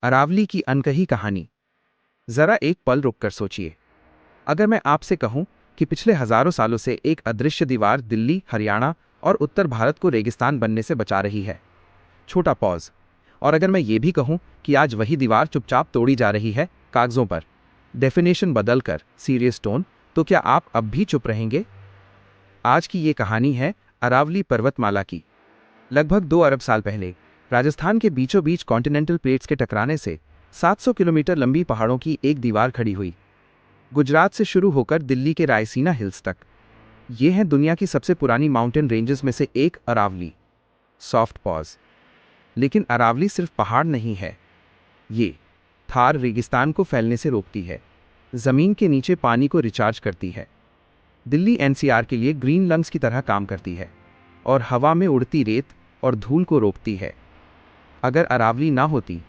अरावली की अनकही कहानी। जरा एक पल रुककर सोचिए। अगर मैं आपसे कहूं कि पिछले हजारों सालों से एक अदृश्य दीवार दिल्ली, हरियाणा और उत्तर भारत को रेगिस्तान बनने से बचा रही है। छोटा पॉज। और अगर मैं ये भी कहूं कि आज वही दीवार चुपचाप तोड़ी जा रही है, कागजों पर डेफिनेशन बदलकर, सीरियस टोन, तो क्या आप अब भी चुप रहेंगे? आज की ये कहानी है अरावली पर्वतमाला की। लगभग 2 अरब साल पहले राजस्थान के बीचों बीच कॉन्टिनेंटल प्लेट्स के टकराने से 700 किलोमीटर लंबी पहाड़ों की एक दीवार खड़ी हुई, गुजरात से शुरू होकर दिल्ली के रायसीना हिल्स तक। ये है दुनिया की सबसे पुरानी माउंटेन रेंजेस में से एक, अरावली। Soft pause. लेकिन अरावली सिर्फ पहाड़ नहीं है। ये थार रेगिस्तान को फैलने से रोकती है, जमीन के नीचे पानी को रिचार्ज करती है, दिल्ली एनसीआर के लिए ग्रीन लंग्स की तरह काम करती है, और हवा में उड़ती रेत और धूल को रोकती है। अगर अरावली ना होती,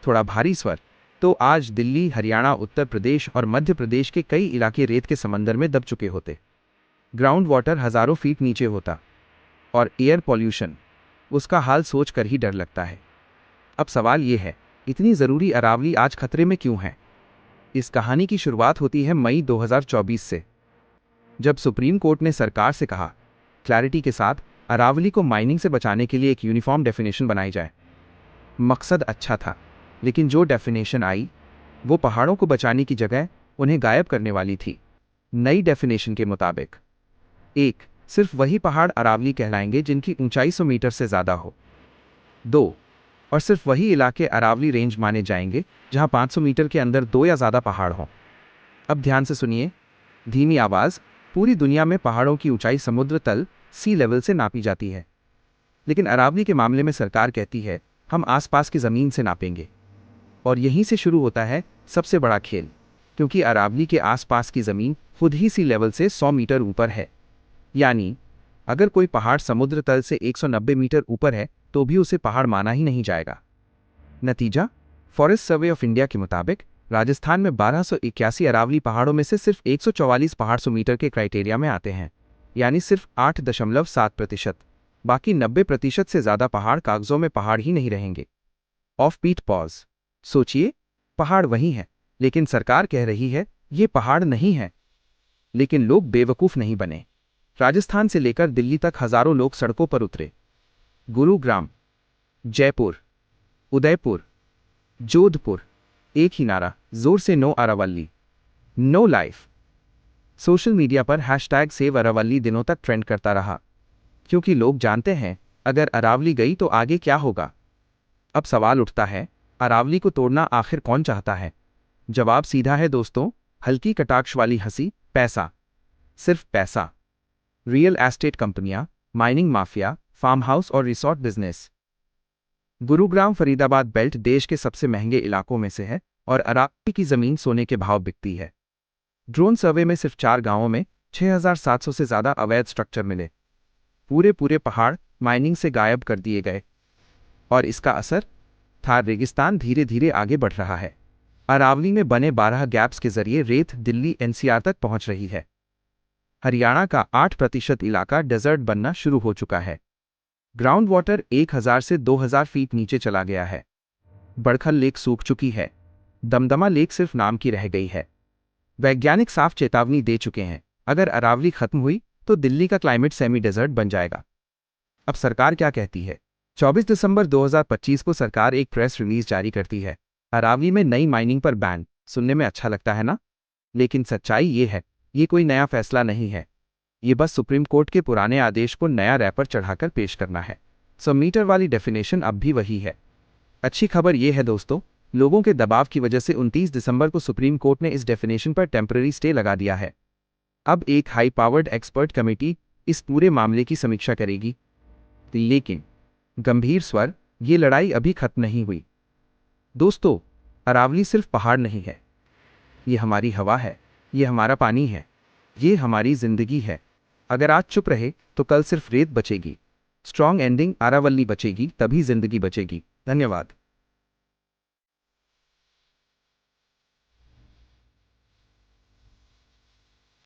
थोड़ा भारी स्वर, तो आज दिल्ली, हरियाणा, उत्तर प्रदेश और मध्य प्रदेश के कई इलाके रेत के समंदर में दब चुके होते। ग्राउंड वाटर हजारों फीट नीचे होता, और एयर पॉल्यूशन, उसका हाल सोचकर ही डर लगता है। अब सवाल ये है, इतनी ज़रूरी अरावली आज खतरे में क्यों है? इस कहानी की शुरुआत होती है मई 2024 से, जब सुप्रीम कोर्ट ने सरकार से कहा, क्लैरिटी के साथ, अरावली को माइनिंग से बचाने के लिए एक यूनिफॉर्म डेफिनेशन बनाई जाए। मकसद अच्छा था, लेकिन जो डेफिनेशन आई, वो पहाड़ों को बचाने की जगह उन्हें गायब करने वाली थी। नई डेफिनेशन के मुताबिक, 1. सिर्फ वही पहाड़ अरावली कहलाएंगे जिनकी ऊंचाई 100 मीटर से ज़्यादा हो। 2. और सिर्फ वही इलाके अरावली रेंज माने जाएंगे जहां 500 मीटर के अंदर 2 या ज़्यादा पहाड़ हों। अब ध्यान से सुनिए, धीमी आवाज़। पूरी दुनिया में पहाड़ों की ऊंचाई समुद्र तल, सी लेवल से नापी जाती है, लेकिन अरावली के मामले में सरकार कहती है, हम आसपास की ज़मीन से नापेंगे। और यहीं से शुरू होता है सबसे बड़ा खेल, क्योंकि अरावली के आसपास की ज़मीन खुद ही सी लेवल से 100 मीटर ऊपर है। यानी अगर कोई पहाड़ समुद्र तल से 190 मीटर ऊपर है, तो भी उसे पहाड़ माना ही नहीं जाएगा। नतीजा, फॉरेस्ट सर्वे ऑफ इंडिया के मुताबिक राजस्थान में 1281 अरावली पहाड़ों में से सिर्फ 144 पहाड़ 100 मीटर के क्राइटेरिया में आते हैं, यानी सिर्फ 8.7%। बाकी 90% से ज़्यादा पहाड़ कागजों में पहाड़ ही नहीं रहेंगे। Offbeat pause. सोचिए, पहाड़ वही है, लेकिन सरकार कह रही है ये पहाड़ नहीं है। लेकिन लोग बेवकूफ़ नहीं बने। राजस्थान से लेकर दिल्ली तक हजारों लोग सड़कों पर उतरे। गुरुग्राम, जयपुर, उदयपुर, जोधपुर, एक ही नारा, जोर से no Aravalli, no life. Social media पर हैशटैग सेव अरावली दिनों तक ट्रेंड करता रहा, क्योंकि लोग जानते हैं अगर अरावली गई तो आगे क्या होगा। अब सवाल उठता है, अरावली को तोड़ना आखिर कौन चाहता है? जवाब सीधा है दोस्तों, हल्की कटाक्ष वाली हंसी, पैसा, सिर्फ पैसा। रियल एस्टेट कंपनियां, माइनिंग माफिया, फार्म हाउस और resort business. Gurugram Faridabad belt देश के सबसे महंगे इलाकों में से है, और अरावली की जमीन सोने के भाव बिकती है। ड्रोन सर्वे में सिर्फ 4 गांवों में 6700 से ज्यादा अवैध स्ट्रक्चर मिले। पूरे पहाड़ माइनिंग से गायब कर दिए गए। और इसका असर, थार रेगिस्तान धीरे धीरे आगे बढ़ रहा है। अरावली में बने 12 गैप्स के जरिए रेत दिल्ली एनसीआर तक पहुंच रही है। हरियाणा का 8% इलाका डेजर्ट बनना शुरू हो चुका है। ग्राउंड वाटर 1000 से 2000 फीट नीचे चला गया है। बड़खल लेक सूख चुकी है। दमदमा लेक सिर्फ नाम की रह गई है। वैज्ञानिक साफ चेतावनी दे चुके हैं, अगर अरावली खत्म हुई तो दिल्ली का क्लाइमेट सेमी डेजर्ट बन जाएगा। अब सरकार क्या कहती है? 24 दिसंबर 2025 को सरकार एक प्रेस रिलीज जारी करती है। अरावली में नई माइनिंग पर बैन। सुनने में अच्छा लगता है ना? लेकिन सच्चाई ये है, ये कोई नया फैसला नहीं है। ये बस सुप्रीम कोर्ट के पुराने आदेश को नया रैपर चढ़ाकर पेश करना है। 100 मीटर वाली डेफिनेशन अब भी वही है। अच्छी खबर यह है दोस्तों, लोगों के दबाव की वजह से 29 दिसंबर को सुप्रीम कोर्ट ने इस डेफिनेशन पर टेम्पररी स्टे लगा दिया है। अब एक हाई पावर्ड एक्सपर्ट कमेटी इस पूरे मामले की समीक्षा करेगी। लेकिन गंभीर स्वर, ये लड़ाई अभी खत्म नहीं हुई। दोस्तों, अरावली सिर्फ पहाड़ नहीं है। ये हमारी हवा है, ये हमारा पानी है, ये हमारी जिंदगी है। अगर आज चुप रहे तो कल सिर्फ रेत बचेगी। स्ट्रॉन्ग एंडिंग, अरावली बचेगी तभी जिंदगी बचेगी। धन्यवाद।